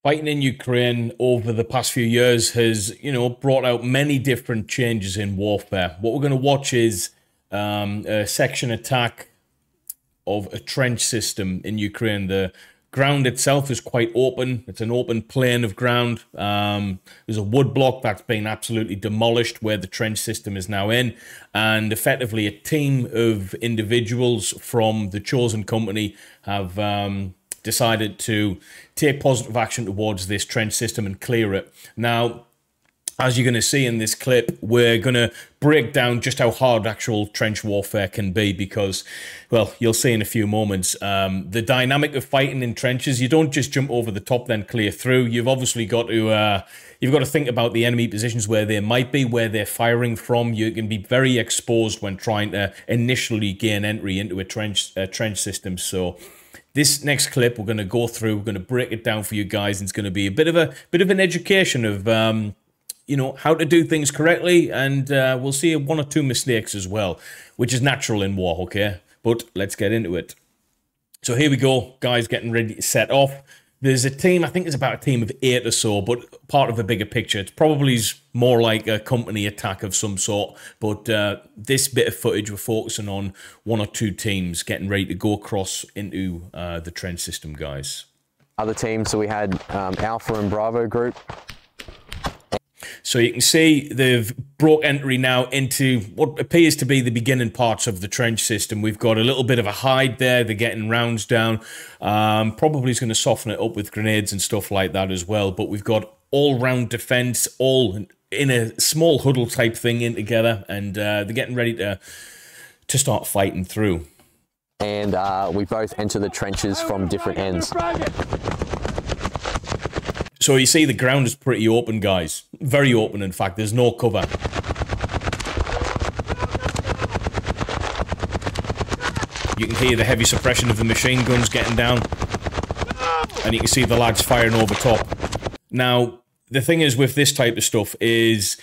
Fighting in Ukraine over the past few years has, brought out many different changes in warfare. What we're going to watch is a section attack of a trench system in Ukraine. The ground itself is quite open. It's an open plain of ground. There's a wood block that's been absolutely demolished where the trench system is now in. And effectively a team of individuals from the chosen company have decided to take positive action towards this trench system and clear it. Now, as you're going to see in this clip, we're going to break down just how hard actual trench warfare can be because, well, you'll see in a few moments, the dynamic of fighting in trenches, you don't just jump over the top then clear through. You've obviously got to think about the enemy positions where they might be, where they're firing from. You can be very exposed when trying to initially gain entry into a trench system. So this next clip we're going to go through, we're going to break it down for you guys, and it's going to be a bit of an education of how to do things correctly, and we'll see one or two mistakes as well, which is natural in war, okay? But let's get into it. So here we go, guys, getting ready to set off. There's a team, I think it's about a team of 8 or so, but part of a bigger picture. It's probably more like a company attack of some sort, but this bit of footage, we're focusing on 1 or 2 teams getting ready to go across into the trench system, guys. Other teams, so we had Alpha and Bravo group. So you can see they've broke entry now into what appears to be the beginning parts of the trench system. We've got a little bit of a hide there. They're getting rounds down. Probably is going to soften it up with grenades and stuff like that as well. But we've got all-round defense, all in a small huddle type thing in together. And they're getting ready to start fighting through. And we both enter the trenches from different ends. So you see the ground is pretty open, guys. Very open, in fact. There's no cover. You can hear the heavy suppression of the machine guns getting down. And you can see the lads firing over top. Now, the thing is with this type of stuff is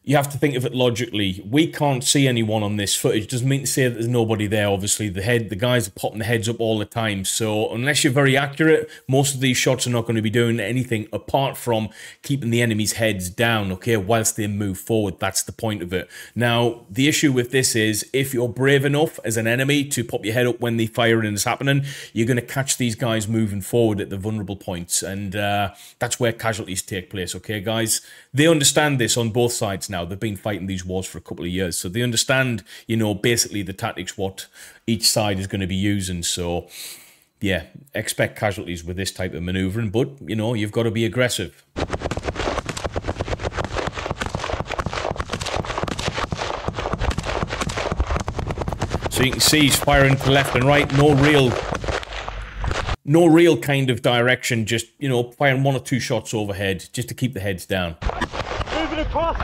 you have to think of it logically. We can't see anyone on this footage. Doesn't mean to say that there's nobody there, obviously. The guys are popping the heads up all the time. So unless you're very accurate, most of these shots are not going to be doing anything apart from keeping the enemy's heads down, okay, whilst they move forward. That's the point of it. Now, the issue with this is if you're brave enough as an enemy to pop your head up when the firing is happening, you're going to catch these guys moving forward at the vulnerable points. And that's where casualties take place, okay, guys? They understand this on both sides now. They've been fighting these wars for a couple of years, so they understand, basically the tactics, what each side is going to be using. So, yeah, expect casualties with this type of maneuvering, but, you've got to be aggressive. So you can see he's firing to left and right, no real kind of direction, just, firing 1 or 2 shots overhead, just to keep the heads down. Moving across.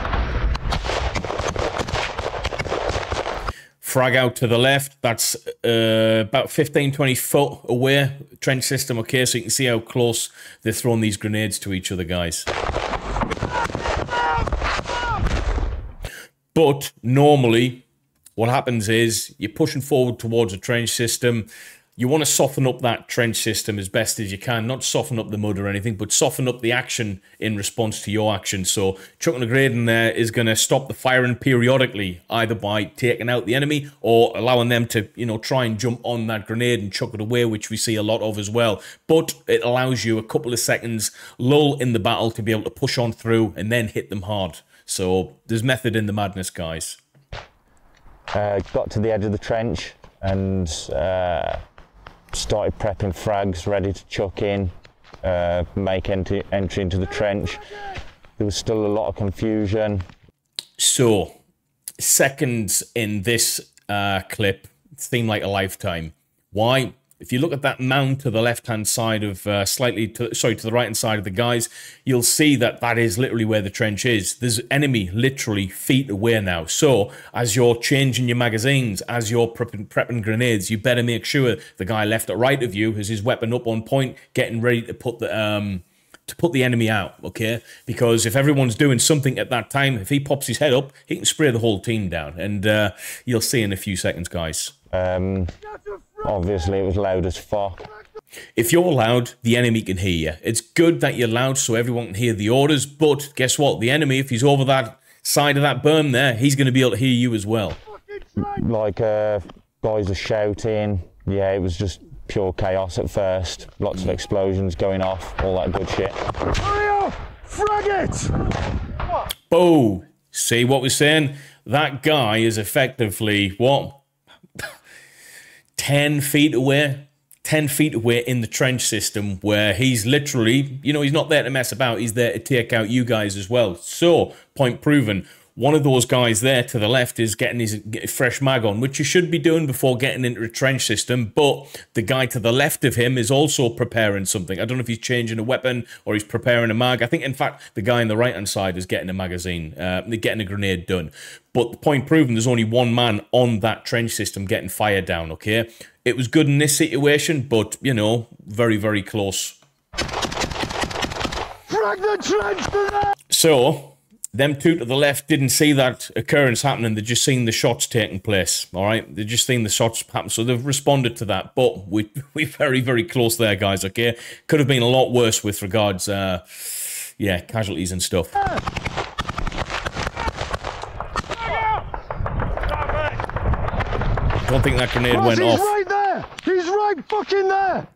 Frag out to the left, that's about 15-20 foot away, trench system, okay, so you can see how close they're throwing these grenades to each other, guys. But normally, what happens is you're pushing forward towards a trench system. You want to soften up that trench system as best as you can. Not soften up the mud or anything, but soften up the action in response to your action. So chucking a grenade in there is going to stop the firing periodically, either by taking out the enemy or allowing them to, try and jump on that grenade and chuck it away, which we see a lot of as well. But it allows you a couple of seconds lull in the battle to be able to push on through and then hit them hard. So there's method in the madness, guys. Got to the edge of the trench and started prepping frags, ready to chuck in, make entry into the trench. There was still a lot of confusion. So, seconds in this clip seem like a lifetime. Why? If you look at that mound to the left-hand side of, to the right-hand side of the guys, you'll see that that is literally where the trench is. There's enemy literally feet away now. So, as you're changing your magazines, as you're prepping grenades, you better make sure the guy left or right of you has his weapon up on point, getting ready to put the enemy out, okay? Because if everyone's doing something at that time, if he pops his head up, he can spray the whole team down. And you'll see in a few seconds, guys. Obviously, it was loud as fuck. If you're loud, the enemy can hear you. It's good that you're loud so everyone can hear the orders, but guess what? The enemy, if he's over that side of that berm there, he's going to be able to hear you as well. Like, guys are shouting. Yeah, it was just pure chaos at first. Lots of explosions going off, all that good shit. Hurry up! Frag it! Oh, see what we're saying? That guy is effectively, what? 10 feet away? 10 feet away in the trench system where he's literally, you know, he's not there to mess about. He's there to take out you guys as well. So, point proven. One of those guys there to the left is getting his fresh mag on, which you should be doing before getting into a trench system. But the guy to the left of him is also preparing something. I don't know if he's changing a weapon or he's preparing a mag. I think, in fact, the guy on the right-hand side is getting a magazine, getting a grenade done. But the point proven, there's only one man on that trench system getting fired down, okay? It was good in this situation, but, you know, very, very close. Frag the trench for that! So, them two to the left didn't see that occurrence happening. They've just seen the shots taking place, all right? They've just seen the shots happen, so they've responded to that. But we're very, very close there, guys, okay? Could have been a lot worse with regards, yeah, casualties and stuff. I don't think that grenade went off. He's right there! He's right fucking there!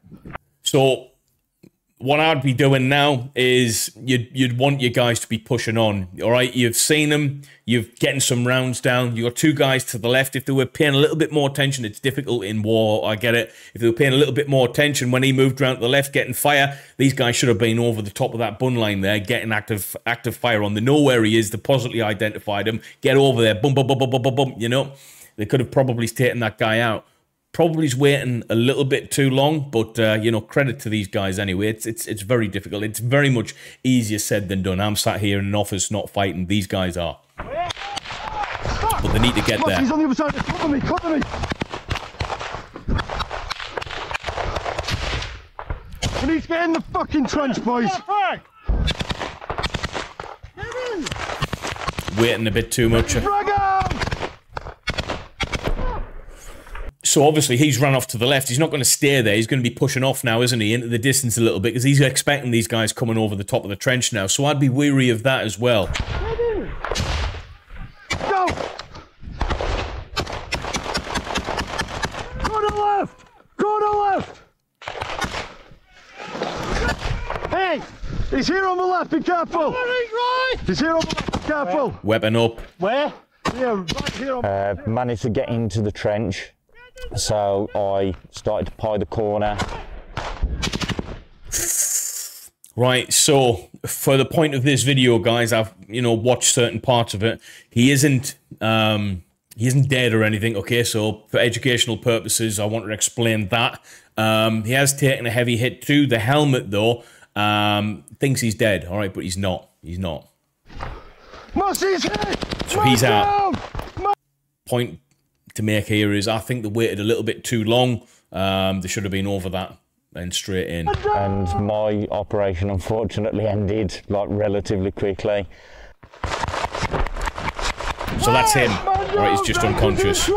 So, what I'd be doing now is you'd want your guys to be pushing on, all right? You've seen them, you're getting some rounds down. You've got two guys to the left. If they were paying a little bit more attention, it's difficult in war, I get it. If they were paying a little bit more attention when he moved around to the left getting fire, these guys should have been over the top of that bun line there, getting active fire on. They know where he is, they positively identified him, get over there, boom, boom, boom, boom, boom, boom, boom, you know? They could have probably taken that guy out. Probably is waiting a little bit too long, but you know, credit to these guys anyway. It's very difficult. It's very much easier said than done. I'm sat here in an office not fighting. These guys are, but they need to get there. He's on the other side. Cover me! Cover me! We need to get in the fucking trench, boys. Waiting a bit too much. Frag him! So obviously he's run off to the left. He's not going to stay there. He's going to be pushing off now, isn't he, into the distance a little bit, because he's expecting these guys coming over the top of the trench now. So I'd be weary of that as well. Go! Go to the left! Go to the left! Hey! He's here on the left, be careful! He's here on the left, be careful! Weapon up. Where? Here, right here on Managed to get into the trench. So I started to pie the corner. Right, so for the point of this video, guys, I've, you know, watched certain parts of it. He isn't dead or anything, okay? So for educational purposes, I want to explain that. He has taken a heavy hit to the helmet, though. Thinks he's dead, all right, but he's not. He's not. Mussie's hit! So he's out. Point to make here is I think they waited a little bit too long. They should have been over that and straight in. And my operation unfortunately ended like relatively quickly. So that's him. Right, he's just unconscious.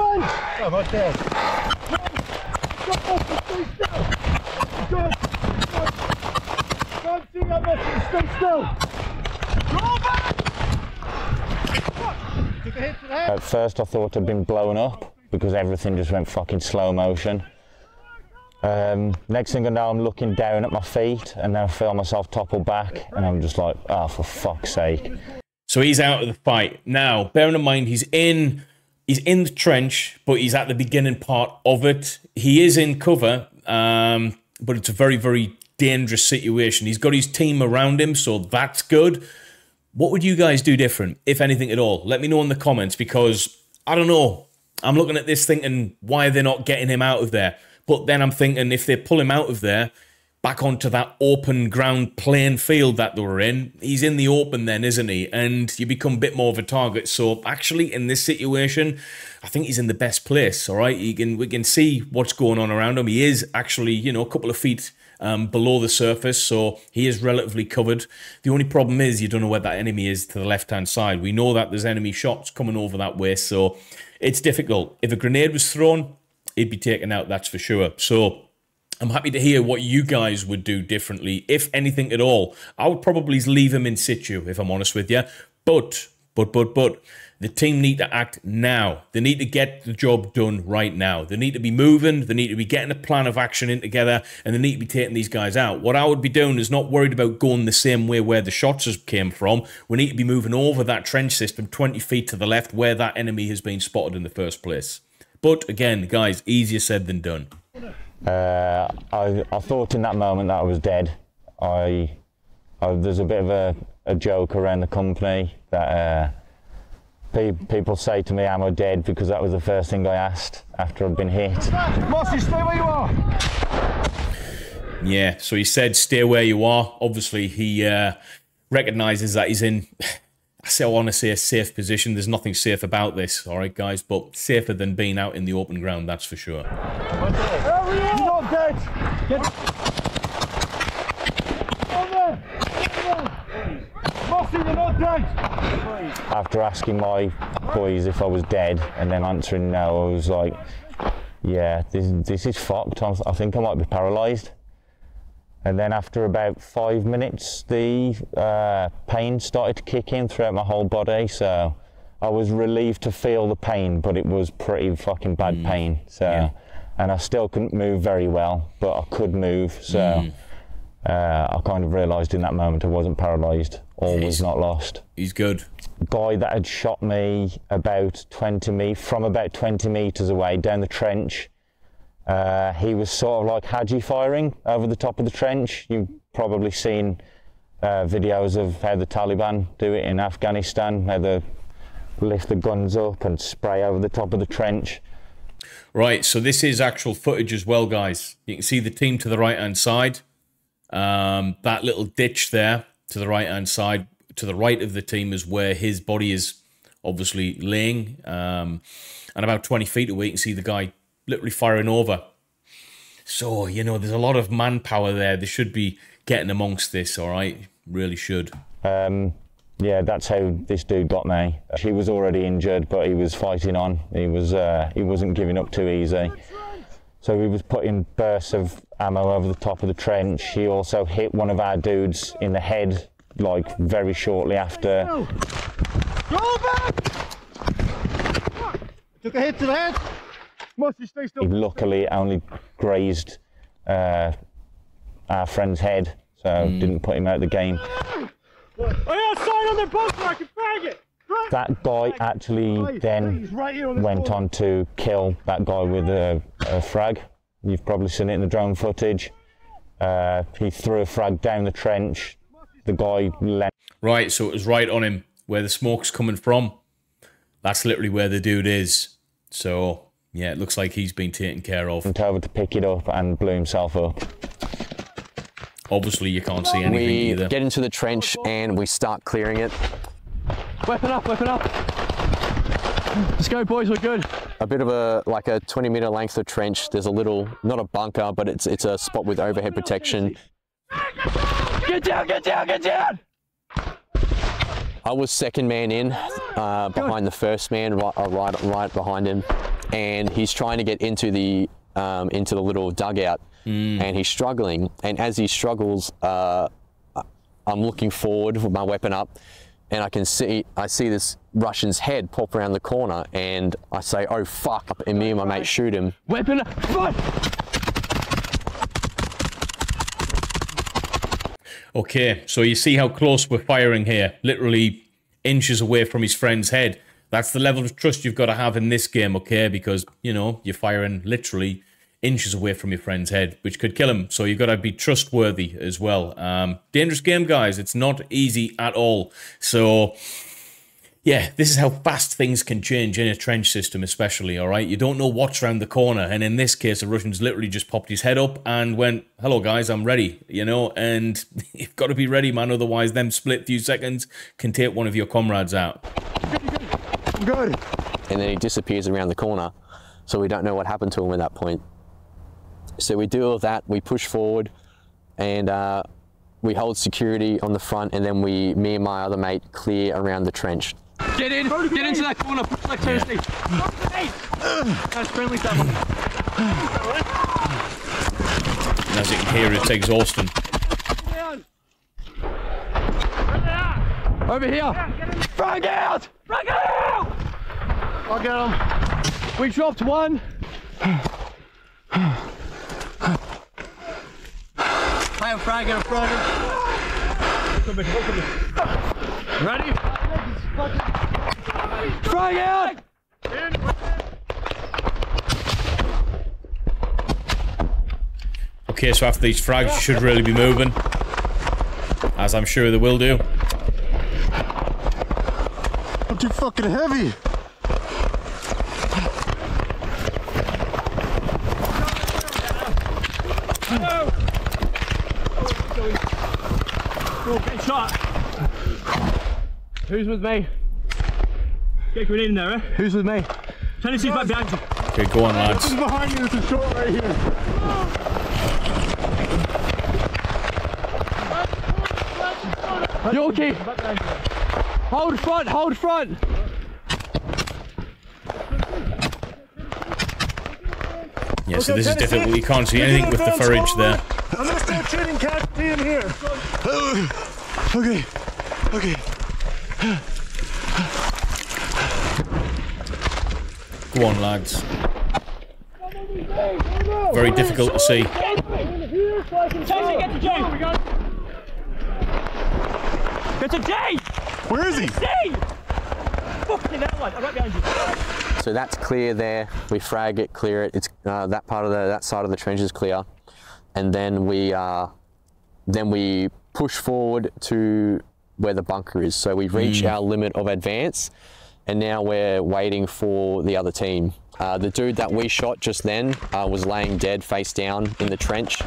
At first I thought I'd been blown up because everything just went fucking slow motion. Next thing I know, I'm looking down at my feet and then I feel myself topple back and I'm just like, oh, for fuck's sake. So he's out of the fight. Now, bearing in mind, he's in the trench, but he's at the beginning part of it. He is in cover, but it's a very, very dangerous situation. He's got his team around him, so that's good. What would you guys do different, if anything at all? Let me know in the comments, because I don't know. I'm looking at this thinking, why are they not getting him out of there? But then I'm thinking, if they pull him out of there, back onto that open ground plain field that they were in, he's in the open then, isn't he? And you become a bit more of a target. So actually, in this situation, I think he's in the best place, all right? We can see what's going on around him. He is actually, you know, a couple of feet below the surface, so he is relatively covered. The only problem is you don't know where that enemy is to the left-hand side. We know that there's enemy shots coming over that way, so it's difficult. If a grenade was thrown, he'd be taken out, that's for sure. So I'm happy to hear what you guys would do differently, if anything at all. I would probably leave him in situ, if I'm honest with you. But, the team need to act now. They need to get the job done right now. They need to be moving. They need to be getting a plan of action in together, and they need to be taking these guys out. What I would be doing is not worried about going the same way where the shots came from. We need to be moving over that trench system 20 feet to the left where that enemy has been spotted in the first place. But again, guys, easier said than done. I thought in that moment that I was dead. There's a bit of a joke around the company that people say to me, am I dead? Because that was the first thing I asked after I'd been hit. Mossy, stay where you are. Yeah, so he said, stay where you are. Obviously, he recognises that he's in, I want to say, a safe position. There's nothing safe about this, all right, guys? But safer than being out in the open ground, that's for sure. You're not dead. Over. Mossy, you're not dead. After asking my boys if I was dead and then answering no, I was like, yeah, this is fucked. I think I might be paralysed. And then after about 5 minutes, the pain started to kick in throughout my whole body. So I was relieved to feel the pain, but it was pretty fucking bad pain. So, yeah. And I still couldn't move very well, but I could move. So I kind of realised in that moment I wasn't paralysed. All was not lost. He's good. Guy that had shot me from about 20 metres away down the trench. He was sort of like Haji firing over the top of the trench. You've probably seen videos of how the Taliban do it in Afghanistan, how they lift the guns up and spray over the top of the trench. Right, so this is actual footage as well, guys. You can see the team to the right-hand side. That little ditch there to the right-hand side, to the right of the team is where his body is obviously laying. And about 20 feet away, you can see the guy literally firing over. So, you know, there's a lot of manpower there. They should be getting amongst this, all right? Really should. Yeah, that's how this dude got me. He was already injured, but he was fighting on. He wasn't giving up too easy. So he was putting bursts of ammo over the top of the trench. He also hit one of our dudes in the head, like very shortly after. Go back! Took a hit to the head. Stay still. He luckily only grazed our friend's head, so didn't put him out of the game. I got a sign on their bunker, I can bag it! Right. That guy actually then went on to kill that guy with a frag. You've probably seen it in the drone footage. He threw a frag down the trench. The guy leapt. Right, so it was right on him where the smoke's coming from. That's literally where the dude is. So, yeah, it looks like he's been taken care of. Went over to pick it up and blew himself up. Obviously, you can't see anything either. We get into the trench and we start clearing it. Weapon up, weapon up. Let's go, boys, we're good. A bit of a 20-meter length of trench. There's a little, not a bunker, but it's a spot with overhead protection. Get down, get down, get down! I was second man in, behind the first man, right behind him, and he's trying to get into the little dugout, and he's struggling. And as he struggles, I'm looking forward with my weapon up, and I see this Russian's head pop around the corner, and I say, "Oh fuck!" And me and my mate shoot him. Weapon up! Fight! Okay, so you see how close we're firing here. Literally inches away from his friend's head. That's the level of trust you've got to have in this game, okay? Because, you know, you're firing literally inches away from your friend's head, which could kill him. So you've got to be trustworthy as well. Dangerous game, guys. It's not easy at all. So, yeah, this is how fast things can change in a trench system especially, all right? You don't know what's around the corner. And in this case, the Russians literally just popped his head up and went, "Hello, guys, I'm ready," you know? And you've got to be ready, man. Otherwise, them split few seconds can take one of your comrades out. Good. And then he disappears around the corner. So we don't know what happened to him at that point. So we do all that, we push forward, and we hold security on the front, and then me and my other mate clear around the trench. Get in! Get into that corner! Push like Thursday! That's friendly, someone. And as you can hear, it's exhausting. Over here! Frag out! Frag out! I'll get him. We dropped one. I am fragging, I'm fragging. Ready? Frag out! Okay, so after these frags, you should really be moving. As I'm sure they will do. I'm too fucking heavy. Oh, get shot. Who's with me? Get a grenade in there, eh? Who's with me? Tennessee's back behind you. Okay, go on, lads. This is behind you, there's a shot right here. You okay? Hold front, hold front. Yeah, so this is difficult. You can't see anything with the footage there. I'm gonna start shooting casualty in here. Okay, okay. Go on, lads. Very difficult to see. Get to Jay! Get to Jay! Where is he? Jay! Fucking that one, I'm right behind you. So that's clear there. We frag it, clear it. It's that part of that side of the trench is clear, and then we push forward to where the bunker is. So we've reached our limit of advance, and now we're waiting for the other team. The dude that we shot just then was laying dead face down in the trench.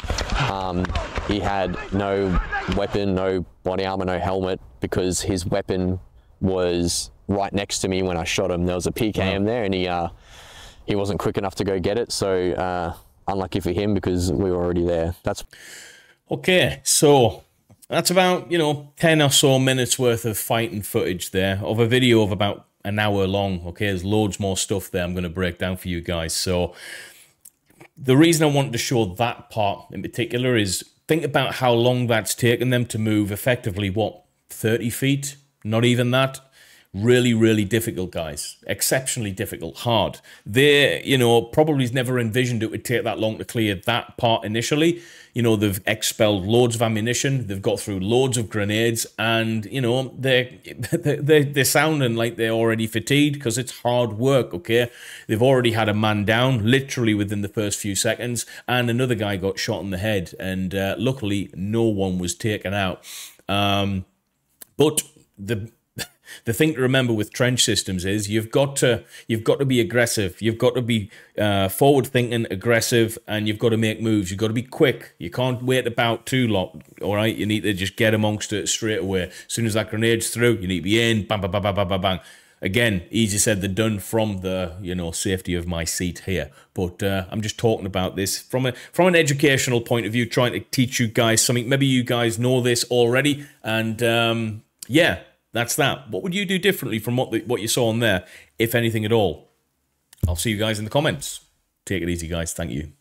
He had no weapon, no body armor, no helmet, because his weapon was right next to me when I shot him. There was a PKM there, and he wasn't quick enough to go get it. So unlucky for him, because we were already there. That's okay. So that's about 10 or so minutes worth of fighting footage there of a video of about an hour long. Okay, there's loads more stuff there I'm going to break down for you guys. So the reason I wanted to show that part in particular is think about how long that's taken them to move effectively, what, 30 feet? Not even that. Really, really difficult, guys. Exceptionally difficult, hard. They, probably never envisioned it would take that long to clear that part initially. They've expelled loads of ammunition. They've got through loads of grenades, and they're sounding like they're already fatigued because it's hard work. Okay, they've already had a man down literally within the first few seconds, and another guy got shot in the head, and luckily no one was taken out. But the thing to remember with trench systems is you've got to be aggressive. You've got to be forward thinking, aggressive, and you've got to make moves. You've got to be quick. You can't wait about too long. All right, you need to just get amongst it straight away. As soon as that grenade's through, you need to be in. Bang, bang, bang, bang, bang, bang, bang. Again, easier said than done from the safety of my seat here. But I'm just talking about this from an educational point of view, trying to teach you guys something. Maybe you guys know this already, and yeah. That's that. What would you do differently from what you saw on there, if anything at all? I'll see you guys in the comments. Take it easy, guys. Thank you.